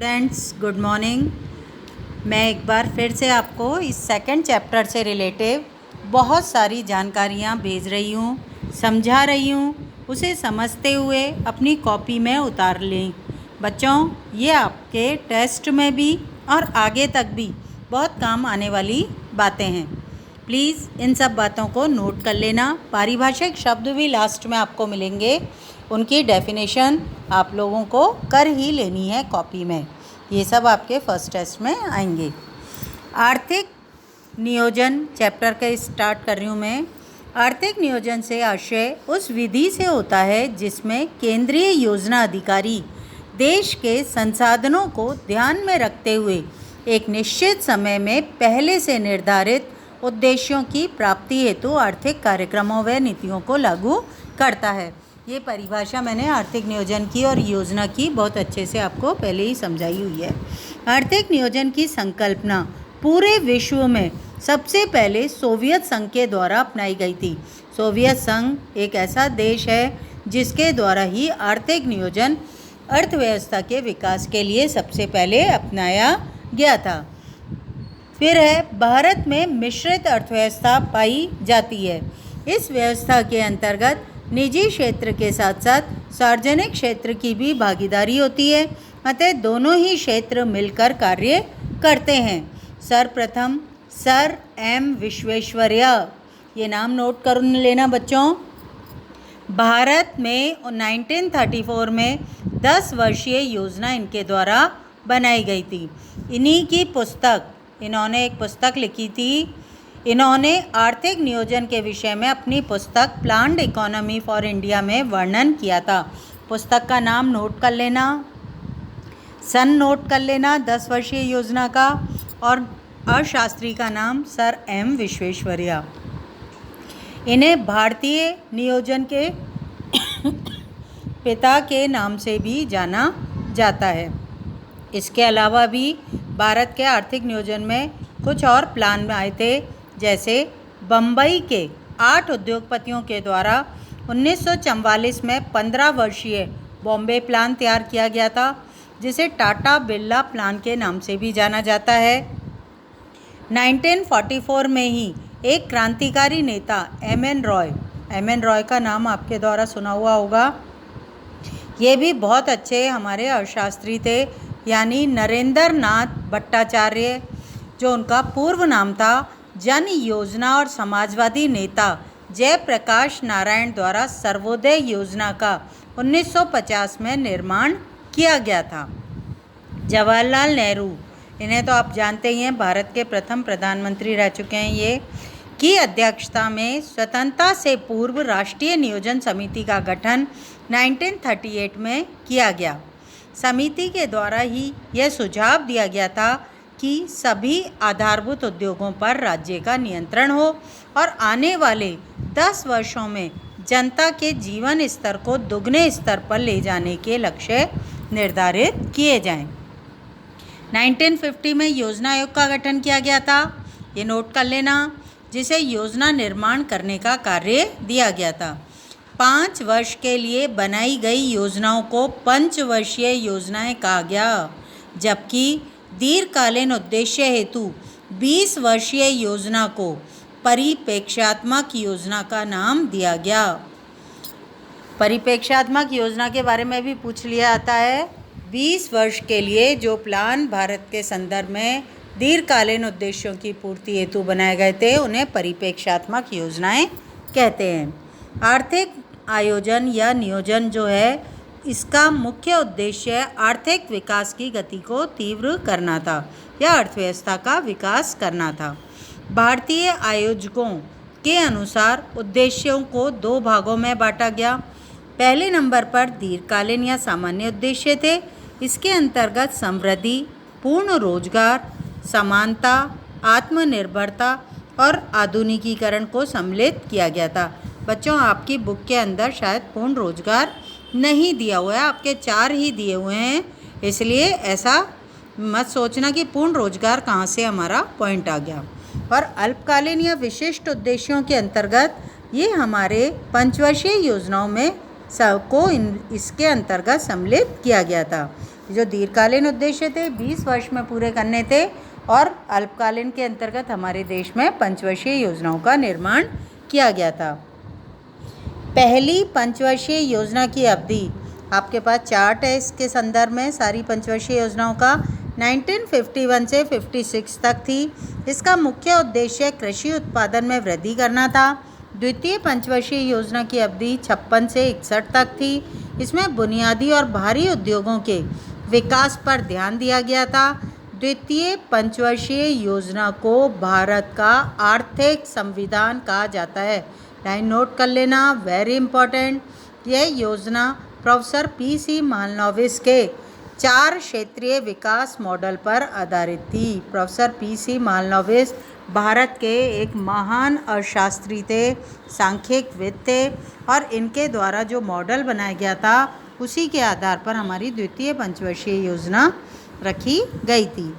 Students, good morning. मैं एक बार फिर से आपको इस सेकंड चैप्टर से रिलेटिव बहुत सारी जानकारियाँ भेज रही हूँ, समझा रही हूँ। उसे समझते हुए अपनी कॉपी में उतार लें। बच्चों, ये आपके टेस्ट में भी और आगे तक भी बहुत काम आने वाली बातें हैं। प्लीज़ इन सब बातों को नोट कर लेना। पारिभाषिक शब्द भी लास्ट में आपको मिलेंगे, उनकी डेफिनेशन आप लोगों को कर ही लेनी है कॉपी में। ये सब आपके फर्स्ट टेस्ट में आएंगे। आर्थिक नियोजन चैप्टर का स्टार्ट कर रही हूँ मैं। आर्थिक नियोजन से आशय उस विधि से होता है जिसमें केंद्रीय योजना अधिकारी देश के संसाधनों को ध्यान में रखते हुए एक निश्चित समय में पहले से निर्धारित उद्देश्यों की प्राप्ति हेतु आर्थिक कार्यक्रमों व नीतियों को लागू करता है। ये परिभाषा मैंने आर्थिक नियोजन की और योजना की बहुत अच्छे से आपको पहले ही समझाई हुई है। आर्थिक नियोजन की संकल्पना पूरे विश्व में सबसे पहले सोवियत संघ के द्वारा अपनाई गई थी। सोवियत संघ एक ऐसा देश है जिसके द्वारा ही आर्थिक नियोजन अर्थव्यवस्था के विकास के लिए सबसे पहले अपनाया गया था। फिर है, भारत में मिश्रित अर्थव्यवस्था पाई जाती है। इस व्यवस्था के अंतर्गत निजी क्षेत्र के साथ साथ सार्वजनिक क्षेत्र की भी भागीदारी होती है, अतः दोनों ही क्षेत्र मिलकर कार्य करते हैं। सर्वप्रथम सर एम विश्वेश्वरैया, ये नाम नोट कर लेना बच्चों। भारत में 1934 में 10 वर्षीय योजना इनके द्वारा बनाई गई थी। इन्हीं की पुस्तक, इन्होंने एक पुस्तक लिखी थी। इन्होंने आर्थिक नियोजन के विषय में अपनी पुस्तक प्लान्ड इकोनॉमी फॉर इंडिया में वर्णन किया था। पुस्तक का नाम नोट कर लेना, सन नोट कर लेना 10 वर्षीय योजना का, और अर्थशास्त्री का नाम सर एम विश्वेश्वरैया। इन्हें भारतीय नियोजन के पिता के नाम से भी जाना जाता है। इसके अलावा भी भारत के आर्थिक नियोजन में कुछ और प्लान आए थे, जैसे बम्बई के 8 उद्योगपतियों के द्वारा 1944 में 15 वर्षीय बॉम्बे प्लान तैयार किया गया था, जिसे टाटा बिरला प्लान के नाम से भी जाना जाता है। 1944 में ही एक क्रांतिकारी नेता एम एन रॉय का नाम आपके द्वारा सुना हुआ होगा। ये भी बहुत अच्छे हमारे अर्थशास्त्री थे, यानी नरेंद्र नाथ भट्टाचार्य, जो उनका पूर्व नाम था। जन योजना और समाजवादी नेता जयप्रकाश नारायण द्वारा सर्वोदय योजना का 1950 में निर्माण किया गया था। जवाहरलाल नेहरू, इन्हें तो आप जानते ही हैं, भारत के प्रथम प्रधानमंत्री रह चुके हैं ये, की अध्यक्षता में स्वतंत्रता से पूर्व राष्ट्रीय नियोजन समिति का गठन 1938 में किया गया। समिति के द्वारा ही यह सुझाव दिया गया था कि सभी आधारभूत उद्योगों पर राज्य का नियंत्रण हो और आने वाले 10 वर्षों में जनता के जीवन स्तर को दुगने स्तर पर ले जाने के लक्ष्य निर्धारित किए जाएं। 1950 में योजना आयोग का गठन किया गया था, ये नोट कर लेना, जिसे योजना निर्माण करने का कार्य दिया गया था। 5 वर्ष के लिए बनाई गई योजनाओं को पंचवर्षीय योजनाएं कहा गया, जबकि दीर्घकालीन उद्देश्य हेतु 20 वर्षीय योजना को परिप्रेक्ष्यात्मक योजना का नाम दिया गया। परिप्रेक्ष्यात्मक योजना के बारे में भी पूछ लिया जाता है। 20 वर्ष के लिए जो प्लान भारत के संदर्भ में दीर्घकालीन उद्देश्यों की पूर्ति हेतु बनाए गए थे, उन्हें परिप्रेक्ष्यात्मक योजनाएं कहते हैं। आर्थिक आयोजन या नियोजन जो है, इसका मुख्य उद्देश्य आर्थिक विकास की गति को तीव्र करना था या अर्थव्यवस्था का विकास करना था। भारतीय आयोजकों के अनुसार उद्देश्यों को 2 भागों में बांटा गया। पहले नंबर पर दीर्घकालीन या सामान्य उद्देश्य थे। इसके अंतर्गत समृद्धि, पूर्ण रोजगार, समानता, आत्मनिर्भरता और आधुनिकीकरण को सम्मिलित किया गया था। बच्चों, आपकी बुक के अंदर शायद पूर्ण रोजगार नहीं दिया हुआ है, आपके 4 ही दिए हुए हैं, इसलिए ऐसा मत सोचना कि पूर्ण रोजगार कहाँ से हमारा पॉइंट आ गया। और अल्पकालीन या विशिष्ट उद्देश्यों के अंतर्गत ये हमारे पंचवर्षीय योजनाओं में सबको इसके अंतर्गत सम्मिलित किया गया था। जो दीर्घकालीन उद्देश्य थे 20 वर्ष में पूरे करने थे और अल्पकालीन के अंतर्गत हमारे देश में पंचवर्षीय योजनाओं का निर्माण किया गया था। पहली पंचवर्षीय योजना की अवधि आपके पास चार्ट है इसके संदर्भ में सारी पंचवर्षीय योजनाओं का 1951 से 56 तक थी। इसका मुख्य उद्देश्य कृषि उत्पादन में वृद्धि करना था। द्वितीय पंचवर्षीय योजना की अवधि 56 से 61 तक थी। इसमें बुनियादी और भारी उद्योगों के विकास पर ध्यान दिया गया था। द्वितीय पंचवर्षीय योजना को भारत का आर्थिक संविधान कहा जाता है। लाइन नोट कर लेना, वेरी इंपॉर्टेंट। यह योजना प्रोफेसर पी.सी. मालनोबिस के 4 क्षेत्रीय विकास मॉडल पर आधारित थी। Professor PC. मालनोबिस भारत के एक महान अर्थशास्त्री थे, सांख्यिकविद थे और इनके द्वारा जो मॉडल बनाया गया था उसी के आधार पर हमारी द्वितीय पंचवर्षीय योजना रखी गई थी।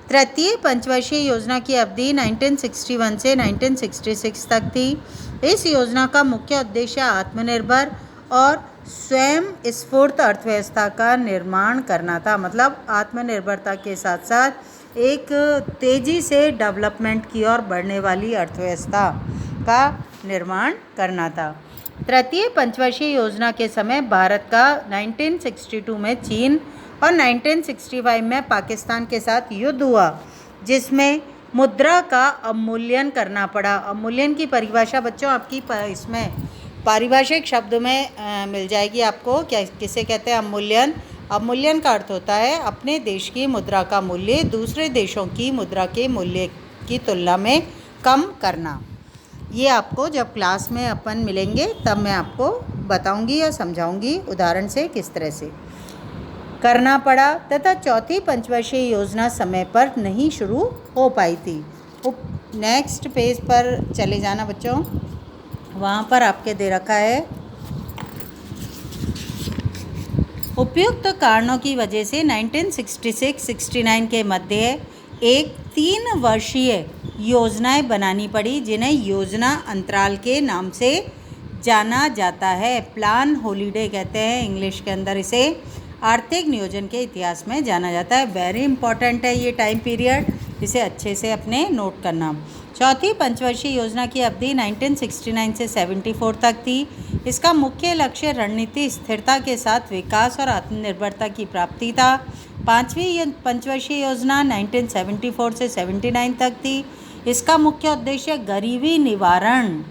तृतीय पंचवर्षीय योजना की अवधि 1961 से 1966 तक थी। इस योजना का मुख्य उद्देश्य आत्मनिर्भर और स्वयं स्फूर्त अर्थव्यवस्था का निर्माण करना था। मतलब आत्मनिर्भरता के साथ साथ एक तेज़ी से डेवलपमेंट की ओर बढ़ने वाली अर्थव्यवस्था का निर्माण करना था। तृतीय पंचवर्षीय योजना के समय भारत का 1962 में चीन और 1965 में पाकिस्तान के साथ युद्ध हुआ, जिसमें मुद्रा का अवमूल्यन करना पड़ा। अवमूल्यन की परिभाषा बच्चों आपकी इसमें पारिभाषिक शब्द में मिल जाएगी आपको। क्या किसे कहते हैं अवमूल्यन? अवमूल्यन का अर्थ होता है अपने देश की मुद्रा का मूल्य दूसरे देशों की मुद्रा के मूल्य की तुलना में कम करना। ये आपको जब क्लास में अपन मिलेंगे तब मैं आपको बताऊंगी या समझाऊंगी उदाहरण से किस तरह से करना पड़ा। तथा चौथी पंचवर्षीय योजना समय पर नहीं शुरू हो पाई थी। नेक्स्ट पेज पर चले जाना बच्चों, वहाँ पर आपके दे रखा है उपयुक्त कारणों की वजह से 1966-69 के मध्य एक 3 वर्षीय योजनाएं बनानी पड़ी, जिन्हें योजना अंतराल के नाम से जाना जाता है। प्लान हॉलीडे कहते हैं इंग्लिश के अंदर इसे। आर्थिक नियोजन के इतिहास में जाना जाता है। वेरी इंपॉर्टेंट है ये टाइम पीरियड, इसे अच्छे से अपने नोट करना। चौथी पंचवर्षीय योजना की अवधि 1969 से 74 तक थी। इसका मुख्य लक्ष्य रणनीति स्थिरता के साथ विकास और आत्मनिर्भरता की प्राप्ति था। पांचवी पंचवर्षीय योजना 1974 से 79 तक थी। इसका मुख्य उद्देश्य गरीबी निवारण,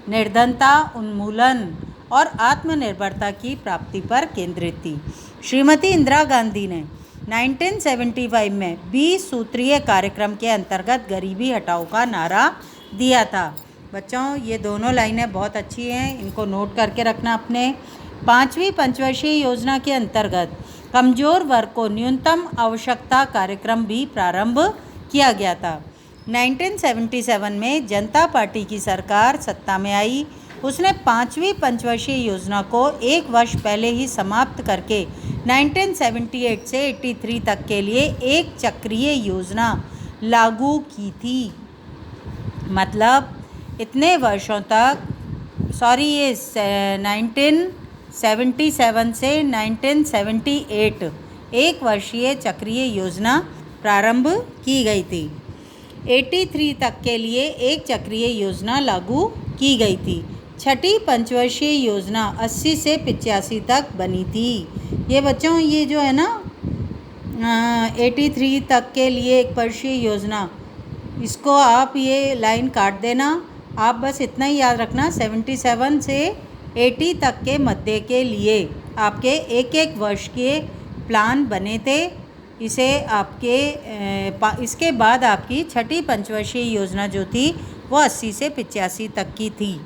निर्धनता उन्मूलन और आत्मनिर्भरता की प्राप्ति पर केंद्रित थी। श्रीमती इंदिरा गांधी ने 1975 में 20 सूत्रीय कार्यक्रम के अंतर्गत गरीबी हटाओ का नारा दिया था। बच्चों ये दोनों लाइनें बहुत अच्छी हैं, इनको नोट करके रखना अपने। पांचवी पंचवर्षीय योजना के अंतर्गत कमज़ोर वर्ग को न्यूनतम आवश्यकता कार्यक्रम भी प्रारंभ किया गया था। 1977 में जनता पार्टी की सरकार सत्ता में आई। उसने पांचवी पंचवर्षीय योजना को 1 वर्ष पहले ही समाप्त करके 1978 से 83 तक के लिए एक चक्रीय योजना लागू की थी। मतलब इतने वर्षों तक ये 1977 से 1978 1 वर्षीय चक्रीय योजना प्रारंभ की गई थी। 83 तक के लिए एक चक्रीय योजना लागू की गई थी। छठी पंचवर्षीय योजना 80 से 85 तक बनी थी। ये बच्चों ये जो है ना 83 तक के लिए एक वर्षीय योजना, इसको आप ये लाइन काट देना। आप बस इतना ही याद रखना 77 से 80 तक के मध्य के लिए आपके एक एक वर्ष के प्लान बने थे। इसे आपके इसके बाद आपकी छठी पंचवर्षीय योजना जो थी वो 80 से 85 तक की थी।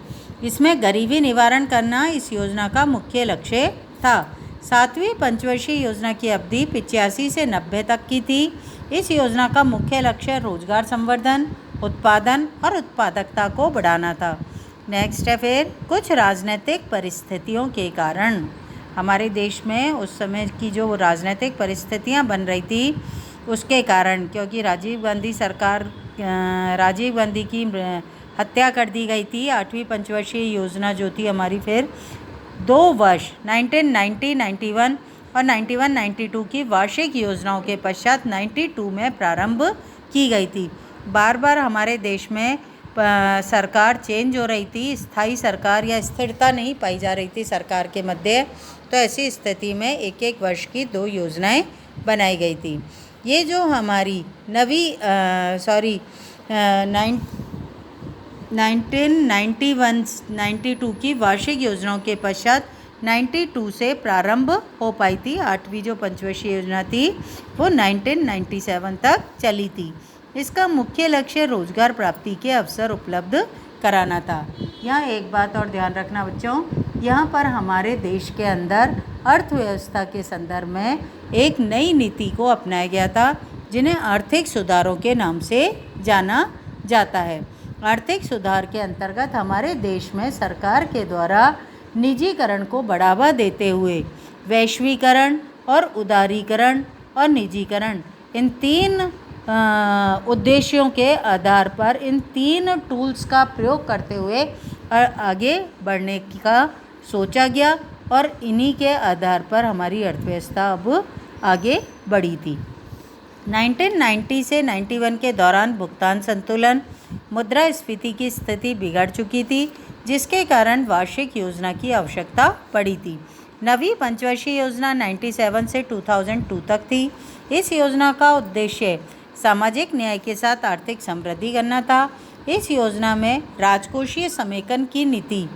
इसमें गरीबी निवारण करना इस योजना का मुख्य लक्ष्य था। सातवीं पंचवर्षीय योजना की अवधि 85 से 90 तक की थी। इस योजना का मुख्य लक्ष्य रोजगार संवर्धन, उत्पादन और उत्पादकता को बढ़ाना था। नेक्स्ट है फिर कुछ राजनीतिक परिस्थितियों के कारण हमारे देश में उस समय की जो राजनीतिक परिस्थितियां बन रही थी उसके कारण, क्योंकि राजीव गांधी की हत्या कर दी गई थी। 8वीं पंचवर्षीय योजना जो थी हमारी फिर 2 वर्ष 1990-91 और 91-92 की वार्षिक योजनाओं के पश्चात 92 में प्रारंभ की गई थी। बार बार हमारे देश में सरकार चेंज हो रही थी, स्थायी सरकार या स्थिरता नहीं पाई जा रही थी सरकार के मध्य। तो ऐसी स्थिति में एक एक वर्ष की 2 योजनाएं बनाई गई थी। ये जो हमारी 1991-92 की वार्षिक योजनाओं के पश्चात 92 से प्रारंभ हो पाई थी। 8वीं जो पंचवर्षीय योजना थी वो 1997 तक चली थी। इसका मुख्य लक्ष्य रोजगार प्राप्ति के अवसर उपलब्ध कराना था। यहाँ एक बात और ध्यान रखना बच्चों, यहाँ पर हमारे देश के अंदर अर्थव्यवस्था के संदर्भ में एक नई नीति को अपनाया गया था, जिन्हें आर्थिक सुधारों के नाम से जाना जाता है। आर्थिक सुधार के अंतर्गत हमारे देश में सरकार के द्वारा निजीकरण को बढ़ावा देते हुए वैश्वीकरण और उदारीकरण और निजीकरण, इन 3 उद्देश्यों के आधार पर, इन 3 टूल्स का प्रयोग करते हुए आगे बढ़ने का सोचा गया और इन्हीं के आधार पर हमारी अर्थव्यवस्था अब आगे बढ़ी थी। 1990 से 91 के दौरान भुगतान संतुलन, मुद्रास्फीति की स्थिति बिगड़ चुकी थी, जिसके कारण वार्षिक योजना की आवश्यकता पड़ी थी। नवी पंचवर्षीय योजना 97 से 2002 तक थी। इस योजना का उद्देश्य सामाजिक न्याय के साथ आर्थिक समृद्धि करना था। इस योजना में राजकोषीय समेकन की नीति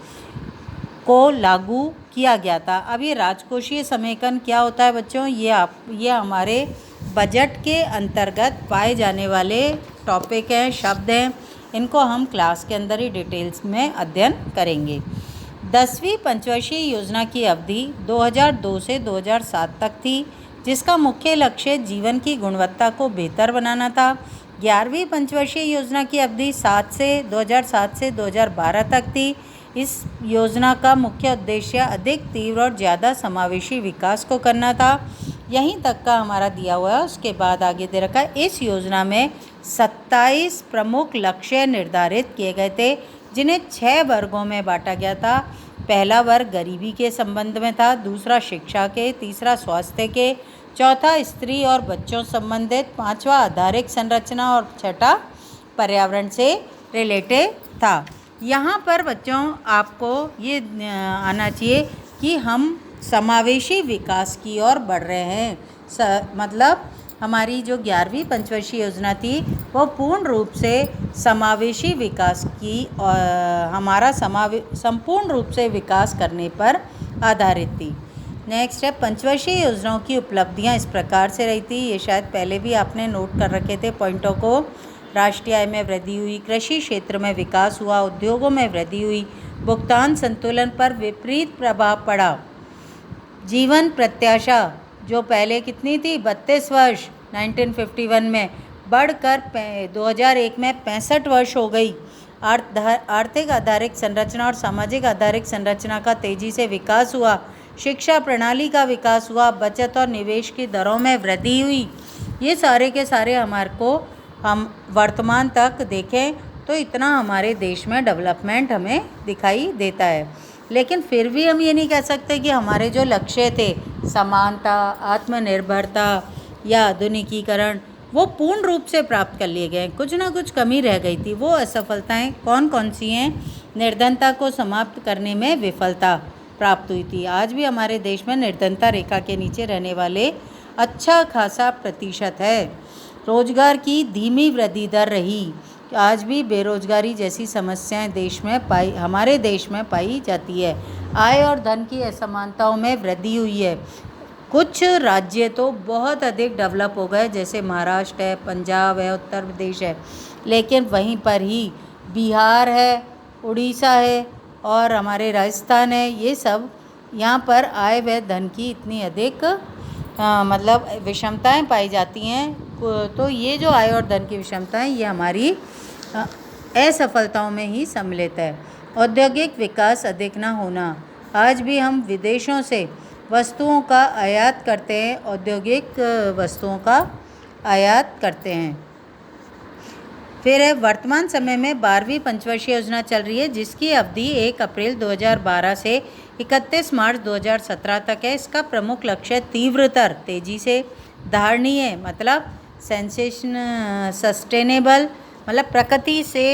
को लागू किया गया था। अब ये राजकोषीय समेकन क्या होता है बच्चों? ये हमारे बजट के अंतर्गत पाए जाने वाले टॉपिक हैं, शब्द हैं। इनको हम क्लास के अंदर ही डिटेल्स में अध्ययन करेंगे। 10वीं पंचवर्षीय योजना की अवधि 2002 से 2007 तक थी, जिसका मुख्य लक्ष्य जीवन की गुणवत्ता को बेहतर बनाना था। 11वीं पंचवर्षीय योजना की अवधि 2007 से 2012 तक थी। इस योजना का मुख्य उद्देश्य अधिक तीव्र और ज़्यादा समावेशी विकास को करना था। यहीं तक का हमारा दिया हुआ है। उसके बाद आगे दे रखा है, इस योजना में 27 प्रमुख लक्ष्य निर्धारित किए गए थे, जिन्हें 6 वर्गों में बांटा गया था। पहला वर्ग गरीबी के संबंध में था, दूसरा शिक्षा के, तीसरा स्वास्थ्य के, चौथा स्त्री और बच्चों संबंधित, 5वां आधारिक संरचना और 6ठा पर्यावरण से रिलेटेड था। यहाँ पर बच्चों आपको ये आना चाहिए कि हम समावेशी विकास की ओर बढ़ रहे हैं। मतलब हमारी जो 11वीं पंचवर्षीय योजना थी वो पूर्ण रूप से समावेशी विकास की हमारा संपूर्ण रूप से विकास करने पर आधारित थी। नेक्स्ट है, पंचवर्षीय योजनाओं की उपलब्धियां इस प्रकार से रही थी। ये शायद पहले भी आपने नोट कर रखे थे पॉइंटों को। राष्ट्रीय आय में वृद्धि हुई, कृषि क्षेत्र में विकास हुआ, उद्योगों में वृद्धि हुई, भुगतान संतुलन पर विपरीत प्रभाव पड़ा। जीवन प्रत्याशा जो पहले कितनी थी 32 वर्ष 1951 में, बढ़कर 2001 में 65 वर्ष हो गई। आर्थिक आधारिक संरचना और सामाजिक आधारिक संरचना का तेजी से विकास हुआ। शिक्षा प्रणाली का विकास हुआ, बचत और निवेश की दरों में वृद्धि हुई। ये सारे के सारे हमारे को हम वर्तमान तक देखें तो इतना हमारे देश में डेवलपमेंट हमें दिखाई देता है। लेकिन फिर भी हम ये नहीं कह सकते कि हमारे जो लक्ष्य थे समानता, आत्मनिर्भरता या आधुनिकीकरण वो पूर्ण रूप से प्राप्त कर लिए गए। कुछ ना कुछ कमी रह गई थी। वो असफलताएं कौन कौन सी हैं? निर्धनता को समाप्त करने में विफलता प्राप्त हुई थी। आज भी हमारे देश में निर्धनता रेखा के नीचे रहने वाले अच्छा खासा प्रतिशत है। रोजगार की धीमी वृद्धि दर रही। आज भी बेरोजगारी जैसी समस्याएं हमारे देश में पाई जाती है। आय और धन की असमानताओं में वृद्धि हुई है। कुछ राज्य तो बहुत अधिक डेवलप हो गए, जैसे महाराष्ट्र है, पंजाब है, उत्तर प्रदेश है, लेकिन वहीं पर ही बिहार है, उड़ीसा है और हमारे राजस्थान है। ये सब यहाँ पर आय व धन की इतनी अधिक मतलब विषमताएं पाई जाती हैं। तो ये जो आय और धन की विषमताएं ये हमारी असफलताओं में ही सम्मिलित है। औद्योगिक विकास अधिक न होना। आज भी हम विदेशों से वस्तुओं का आयात करते हैं, औद्योगिक वस्तुओं का आयात करते हैं। फिर है वर्तमान समय में 12वीं पंचवर्षीय योजना चल रही है जिसकी अवधि 1 अप्रैल 2012 से 31 मार्च 2017 तक है। इसका प्रमुख लक्ष्य तीव्रतर, तेजी से, धारणीय मतलब सेंसेशन, सस्टेनेबल मतलब प्रकृति से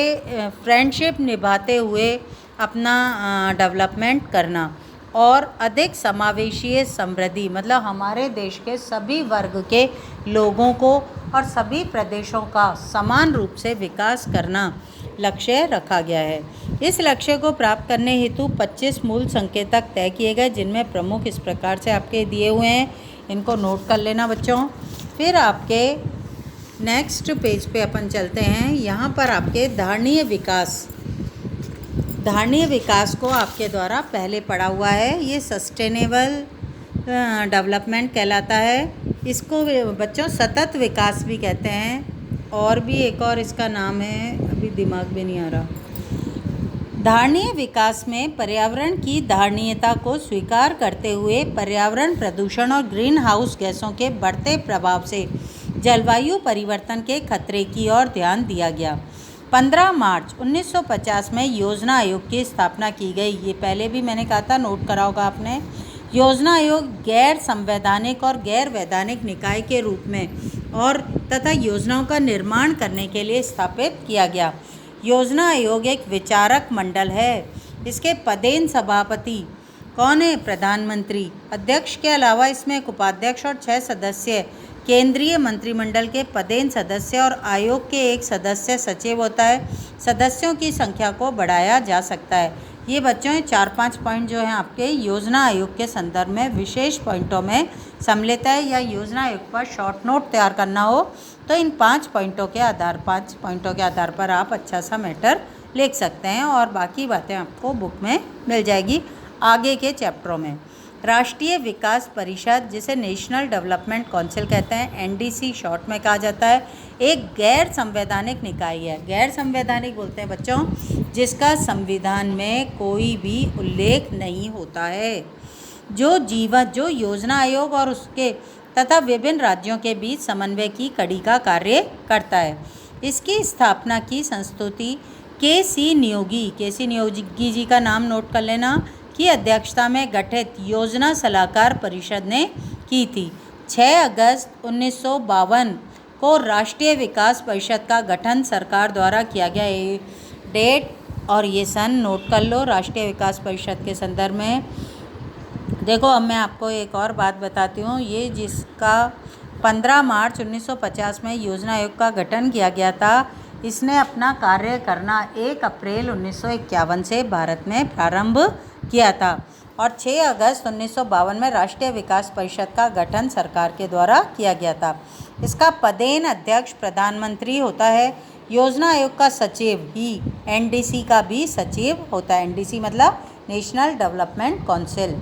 फ्रेंडशिप निभाते हुए अपना डेवलपमेंट करना, और अधिक समावेशीय समृद्धि मतलब हमारे देश के सभी वर्ग के लोगों को और सभी प्रदेशों का समान रूप से विकास करना लक्ष्य रखा गया है। इस लक्ष्य को प्राप्त करने हेतु 25 मूल संकेतक तय किए गए, जिनमें प्रमुख इस प्रकार से आपके दिए हुए हैं, इनको नोट कर लेना बच्चों। फिर आपके नेक्स्ट पेज पे अपन चलते हैं। यहाँ पर आपके धारणीय विकास को आपके द्वारा पहले पढ़ा हुआ है। ये सस्टेनेबल डेवलपमेंट कहलाता है। इसको बच्चों सतत विकास भी कहते हैं, और भी एक और इसका नाम है, अभी दिमाग में नहीं आ रहा। धारणीय विकास में पर्यावरण की धारणीयता को स्वीकार करते हुए पर्यावरण प्रदूषण और ग्रीन हाउस गैसों के बढ़ते प्रभाव से जलवायु परिवर्तन के खतरे की ओर ध्यान दिया गया। 15 मार्च 1950 में योजना आयोग की स्थापना की गई। ये पहले भी मैंने कहा था, नोट करा होगा आपने। योजना आयोग गैर संवैधानिक और गैर वैधानिक निकाय के रूप में और तथा योजनाओं का निर्माण करने के लिए स्थापित किया गया। योजना आयोग एक विचारक मंडल है। इसके पदेन सभापति कौन है? प्रधानमंत्री। अध्यक्ष के अलावा इसमें एक उपाध्यक्ष और 6 सदस्य केंद्रीय मंत्रिमंडल के पदेन सदस्य और आयोग के एक सदस्य सचिव होता है। सदस्यों की संख्या को बढ़ाया जा सकता है। ये बच्चों 4-5 पॉइंट जो हैं आपके योजना आयोग के संदर्भ में विशेष पॉइंटों में सम्मिलित है, या योजना आयोग पर शॉर्ट नोट तैयार करना हो तो इन 5 पॉइंटों के आधार पर आप अच्छा सा मैटर लिख सकते हैं, और बाकी बातें आपको बुक में मिल जाएगी आगे के चैप्टरों में। राष्ट्रीय विकास परिषद, जिसे नेशनल डेवलपमेंट काउंसिल कहते हैं, एनडीसी शॉर्ट में कहा जाता है, एक गैर संवैधानिक निकाय है। गैर संवैधानिक बोलते हैं बच्चों जिसका संविधान में कोई भी उल्लेख नहीं होता है, जो योजना आयोग और उसके तथा विभिन्न राज्यों के बीच समन्वय की कड़ी का कार्य करता है। इसकी स्थापना की संस्तुति के.सी. नियोगी जी का नाम नोट कर लेना, की अध्यक्षता में गठित योजना सलाहकार परिषद ने की थी। 6 अगस्त 1952 को राष्ट्रीय विकास परिषद का गठन सरकार द्वारा किया गया। ये डेट और ये सन नोट कर लो राष्ट्रीय विकास परिषद के संदर्भ में। देखो अब मैं आपको एक और बात बताती हूँ। ये जिसका 15 मार्च 1950 में योजना आयोग का गठन किया गया था, इसने अपना कार्य करना 1 अप्रैल 1951 से भारत में प्रारंभ किया था, और 6 अगस्त 1952 में राष्ट्रीय विकास परिषद का गठन सरकार के द्वारा किया गया था। इसका पदेन अध्यक्ष प्रधानमंत्री होता है। योजना आयोग का सचिव ही एनडीसी का भी सचिव होता है। एनडीसी मतलब नेशनल डेवलपमेंट काउंसिल।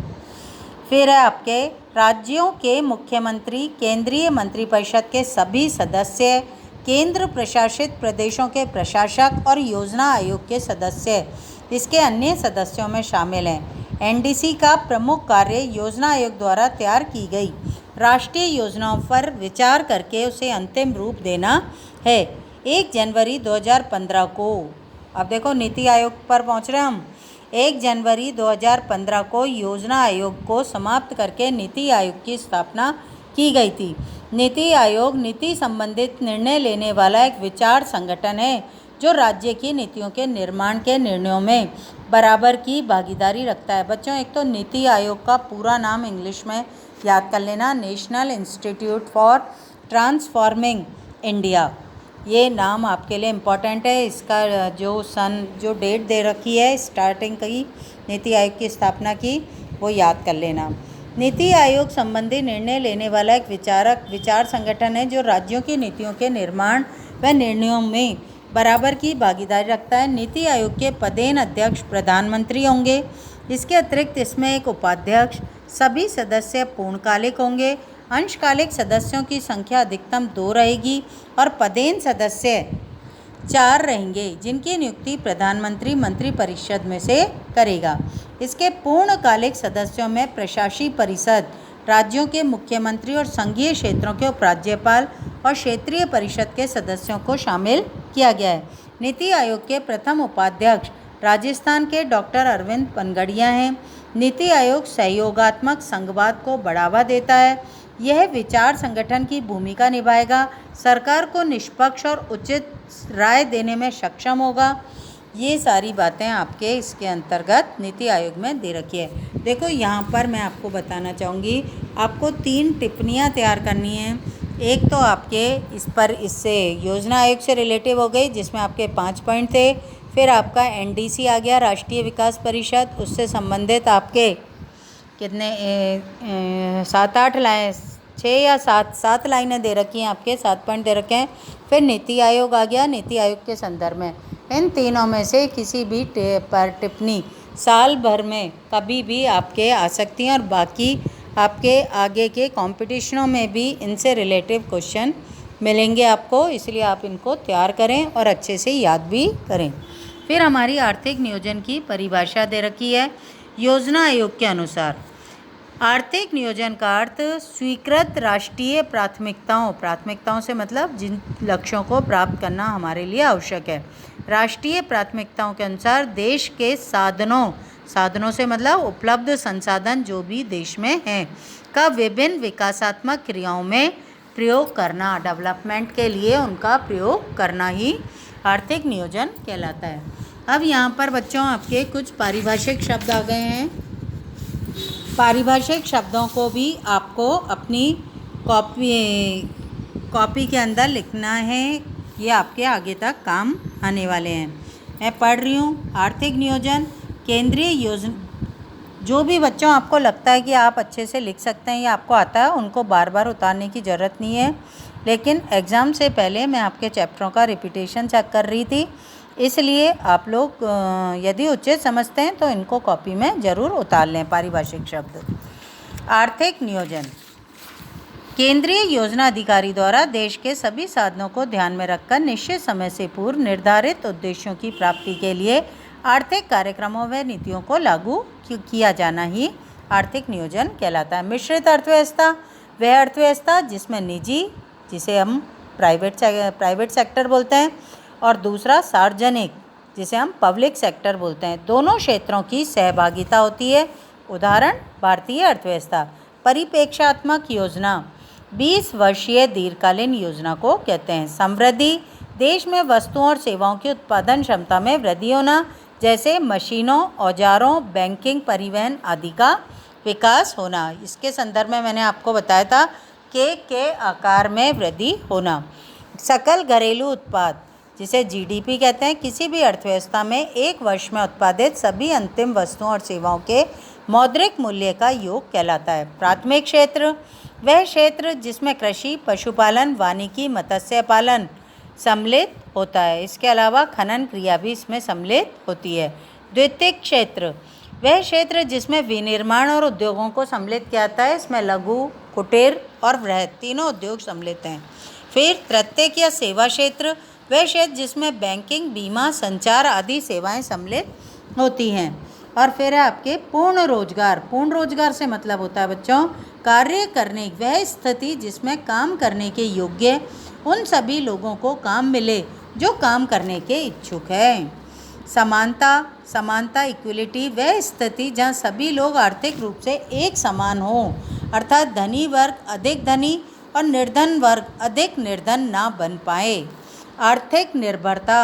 फिर है आपके राज्यों के मुख्यमंत्री, केंद्रीय मंत्रिपरिषद के सभी सदस्य, केंद्र प्रशासित प्रदेशों के प्रशासक और योजना आयोग के सदस्य इसके अन्य सदस्यों में शामिल हैं। एनडीसी का प्रमुख कार्य योजना आयोग द्वारा तैयार की गई राष्ट्रीय योजनाओं पर विचार करके उसे अंतिम रूप देना है। 1 जनवरी 2015 को, अब देखो नीति आयोग पर पहुंच रहे हम। 1 जनवरी 2015 को योजना आयोग को समाप्त करके नीति आयोग की स्थापना की गई थी। नीति आयोग नीति संबंधित निर्णय लेने वाला एक विचार संगठन है जो राज्य की नीतियों के निर्माण के निर्णयों में बराबर की भागीदारी रखता है। बच्चों एक तो नीति आयोग का पूरा नाम इंग्लिश में याद कर लेना, national institute for transforming India. ये नाम आपके लिए इम्पॉर्टेंट है। इसका जो डेट दे रखी है स्टार्टिंग की नीति आयोग की स्थापना की, वो याद कर लेना। नीति आयोग संबंधी निर्णय लेने वाला एक विचार संगठन है जो राज्यों की नीतियों के निर्माण व निर्णयों में बराबर की भागीदारी रखता है। नीति आयोग के पदेन अध्यक्ष प्रधानमंत्री होंगे। इसके अतिरिक्त इसमें एक उपाध्यक्ष, सभी सदस्य पूर्णकालिक होंगे। अंशकालिक सदस्यों की संख्या अधिकतम 2 रहेगी और पदेन सदस्य 4 रहेंगे, जिनकी नियुक्ति प्रधानमंत्री मंत्रिपरिषद में से करेगा। इसके पूर्णकालिक सदस्यों में प्रशासी परिषद, राज्यों के मुख्यमंत्री और संघीय क्षेत्रों के उपराज्यपाल और क्षेत्रीय परिषद के सदस्यों को शामिल किया गया है। नीति आयोग के प्रथम उपाध्यक्ष राजस्थान के डॉक्टर अरविंद पनगड़िया हैं। नीति आयोग सहयोगात्मक संघवाद को बढ़ावा देता है। यह विचार संगठन की भूमिका निभाएगा, सरकार को निष्पक्ष और उचित राय देने में सक्षम होगा। ये सारी बातें आपके इसके अंतर्गत नीति आयोग में दे रखी है। देखो यहाँ पर मैं आपको बताना चाहूँगी, आपको 3 टिप्पणियाँ तैयार करनी हैं। एक तो आपके इस पर इससे योजना आयोग से रिलेटिव हो गई, जिसमें आपके 5 पॉइंट थे। फिर आपका एनडीसी आ गया, राष्ट्रीय विकास परिषद, उससे संबंधित आपके कितने 7-8 लाइन 6 या 7 लाइनें दे रखी हैं, आपके 7 पॉइंट दे रखे हैं। फिर नीति आयोग आ गया, नीति आयोग के संदर्भ में इन तीनों में से किसी भी पर टिप्पणी साल भर में कभी भी आपके आ सकती हैं, और बाकी आपके आगे के कॉम्पिटिशनों में भी इनसे रिलेटिव क्वेश्चन मिलेंगे आपको, इसलिए आप इनको तैयार करें और अच्छे से याद भी करें। फिर हमारी आर्थिक नियोजन की परिभाषा दे रखी है। योजना आयोग के अनुसार आर्थिक नियोजन का अर्थ स्वीकृत राष्ट्रीय प्राथमिकताओं से मतलब जिन लक्ष्यों को प्राप्त करना हमारे लिए आवश्यक है, राष्ट्रीय प्राथमिकताओं के अनुसार देश के साधनों से मतलब उपलब्ध संसाधन जो भी देश में हैं का विभिन्न विकासात्मक क्रियाओं में प्रयोग करना, डेवलपमेंट के लिए उनका प्रयोग करना ही आर्थिक नियोजन कहलाता है। अब यहाँ पर बच्चों आपके कुछ पारिभाषिक शब्द आ गए हैं। पारिभाषिक शब्दों को भी आपको अपनी कॉपी के अंदर लिखना है, ये आपके आगे तक काम आने वाले हैं। मैं पढ़ रही हूँ। आर्थिक नियोजन केंद्रीय योजना, जो भी बच्चों आपको लगता है कि आप अच्छे से लिख सकते हैं या आपको आता है, उनको बार बार उतारने की ज़रूरत नहीं है, लेकिन एग्ज़ाम से पहले मैं आपके चैप्टरों का रिपीटेशन चेक कर रही थी, इसलिए आप लोग यदि उचित समझते हैं तो इनको कॉपी में ज़रूर उतार लें। पारिभाषिक शब्द। आर्थिक नियोजन केंद्रीय योजना अधिकारी द्वारा देश के सभी साधनों को ध्यान में रखकर निश्चित समय से पूर्व निर्धारित उद्देश्यों की प्राप्ति के लिए आर्थिक कार्यक्रमों व नीतियों को लागू किया जाना ही आर्थिक नियोजन कहलाता है। मिश्रित अर्थव्यवस्था वह अर्थव्यवस्था जिसमें निजी, जिसे हम प्राइवेट सेक्टर बोलते हैं, और दूसरा सार्वजनिक, जिसे हम पब्लिक सेक्टर बोलते हैं, दोनों क्षेत्रों की सहभागिता होती है। उदाहरण भारतीय अर्थव्यवस्था। परिप्रेक्ष्यात्मक योजना 20 वर्षीय दीर्घकालीन योजना को कहते हैं। समृद्धि देश में वस्तुओं और सेवाओं की उत्पादन क्षमता में वृद्धि होना, जैसे मशीनों, औजारों, बैंकिंग, परिवहन आदि का विकास होना। इसके संदर्भ में मैंने आपको बताया था के आकार में वृद्धि होना। सकल घरेलू उत्पाद, जिसे जीडीपी कहते हैं, किसी भी अर्थव्यवस्था में एक वर्ष में उत्पादित सभी अंतिम वस्तुओं और सेवाओं के मौद्रिक मूल्य का योग कहलाता है। प्राथमिक क्षेत्र वह क्षेत्र जिसमें कृषि, पशुपालन, वानिकी, मत्स्य पालन सम्मिलित होता है। इसके अलावा खनन क्रिया भी इसमें सम्मिलित होती है। द्वितीयक क्षेत्र वह क्षेत्र जिसमें विनिर्माण और उद्योगों को सम्मिलित किया जाता है। इसमें लघु, कुटीर और बृहत तीनों उद्योग सम्मिलित हैं। फिर तृतीयक या सेवा क्षेत्र वह क्षेत्र जिसमें बैंकिंग, बीमा, संचार आदि सेवाएं सम्मिलित होती हैं। और फिर है आपके पूर्ण रोजगार। पूर्ण रोजगार से मतलब होता है बच्चों कार्य करने वह स्थिति जिसमें काम करने के योग्य उन सभी लोगों को काम मिले जो काम करने के इच्छुक हैं। समानता इक्वलिटी वह स्थिति जहाँ सभी लोग आर्थिक रूप से एक समान हो, अर्थात धनी वर्ग अधिक धनी और निर्धन वर्ग अधिक निर्धन ना बन पाए। आर्थिक निर्भरता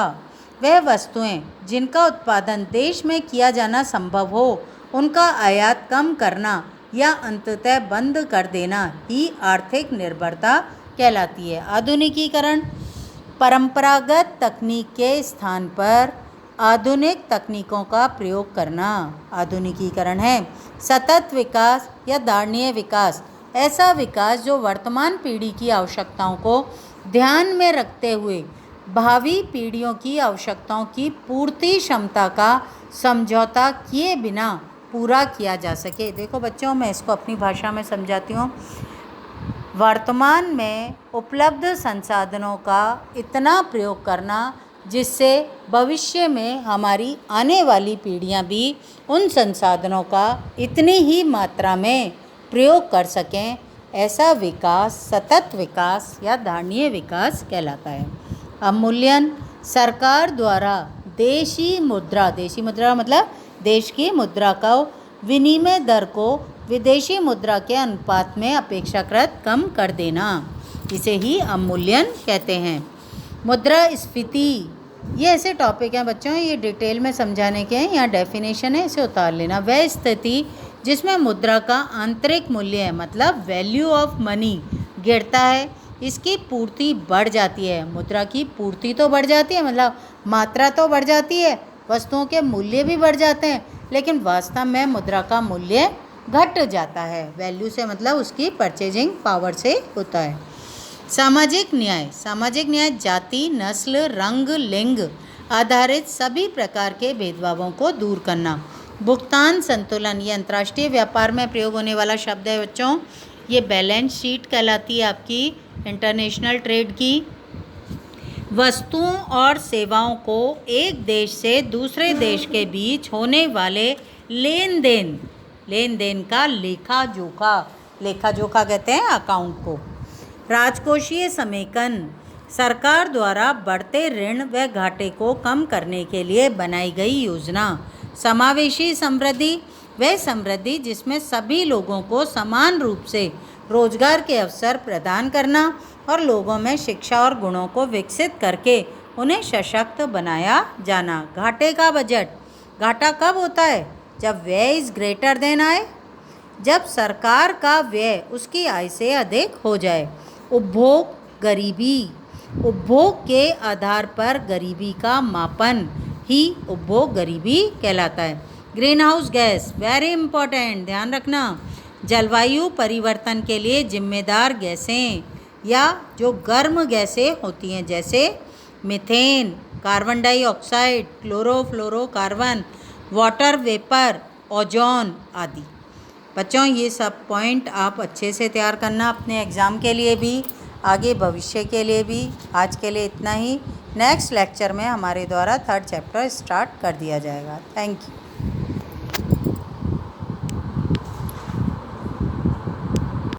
वह वस्तुएं जिनका उत्पादन देश में किया जाना संभव हो, उनका आयात कम करना या अंततः बंद कर देना ही आर्थिक निर्भरता कहलाती है। आधुनिकीकरण परंपरागत तकनीक के स्थान पर आधुनिक तकनीकों का प्रयोग करना आधुनिकीकरण है। सतत विकास या धारणीय विकास ऐसा विकास जो वर्तमान पीढ़ी की आवश्यकताओं को ध्यान में रखते हुए भावी पीढ़ियों की आवश्यकताओं की पूर्ति क्षमता का समझौता किए बिना पूरा किया जा सके। देखो बच्चों, मैं इसको अपनी भाषा में समझाती हूँ। वर्तमान में उपलब्ध संसाधनों का इतना प्रयोग करना जिससे भविष्य में हमारी आने वाली पीढ़ियाँ भी उन संसाधनों का इतनी ही मात्रा में प्रयोग कर सकें, ऐसा विकास सतत विकास या धारणीय विकास कहलाता है। अवमूल्यन सरकार द्वारा देशी मुद्रा मतलब देश की मुद्रा का विनिमय दर को विदेशी मुद्रा के अनुपात में अपेक्षाकृत कम कर देना, इसे ही अवमूल्यन कहते हैं। मुद्रास्फीति, ये ऐसे टॉपिक हैं बच्चों, ये डिटेल में समझाने के हैं, यहाँ डेफिनेशन है, इसे उतार लेना। वह स्थिति जिसमें मुद्रा का आंतरिक मूल्य मतलब वैल्यू ऑफ मनी गिरता है, इसकी पूर्ति बढ़ जाती है। मुद्रा की पूर्ति तो बढ़ जाती है, मतलब मात्रा तो बढ़ जाती है, वस्तुओं के मूल्य भी बढ़ जाते हैं, लेकिन वास्तव में मुद्रा का मूल्य घट जाता है। वैल्यू से मतलब उसकी परचेजिंग पावर से होता है। सामाजिक न्याय जाति, नस्ल, रंग, लिंग आधारित सभी प्रकार के भेदभावों को दूर करना। भुगतान संतुलन, ये अंतर्राष्ट्रीय व्यापार में प्रयोग होने वाला शब्द है बच्चों। ये बैलेंस शीट कहलाती है आपकी इंटरनेशनल ट्रेड की। वस्तुओं और सेवाओं को एक देश से दूसरे देश के बीच होने वाले लेन देन का लेखा जोखा कहते हैं अकाउंट को। राजकोषीय समेकन, सरकार द्वारा बढ़ते ऋण व घाटे को कम करने के लिए बनाई गई योजना। समावेशी समृद्धि, वह समृद्धि जिसमें सभी लोगों को समान रूप से रोजगार के अवसर प्रदान करना और लोगों में शिक्षा और गुणों को विकसित करके उन्हें सशक्त बनाया जाना। घाटे का बजट, घाटा कब होता है? जब व्यय इज़ ग्रेटर देन आय, जब सरकार का व्यय उसकी आय से अधिक हो जाए। उपभोग गरीबी, उपभोग के आधार पर गरीबी का मापन ही उपभोग गरीबी कहलाता है। Green house gas, very important, ध्यान रखना। जलवायु परिवर्तन के लिए जिम्मेदार गैसें या जो गर्म गैसें होती हैं, जैसे methane, carbon dioxide, chlorofluorocarbon, water vapour, ozone आदि। बच्चों ये सब पॉइंट आप अच्छे से तैयार करना अपने एग्ज़ाम के लिए भी, आगे भविष्य के लिए भी। आज के लिए इतना ही। नेक्स्ट लेक्चर में हमारे द्वारा 3rd चैप्टर स्टार्ट कर दिया जाएगा। Thank you.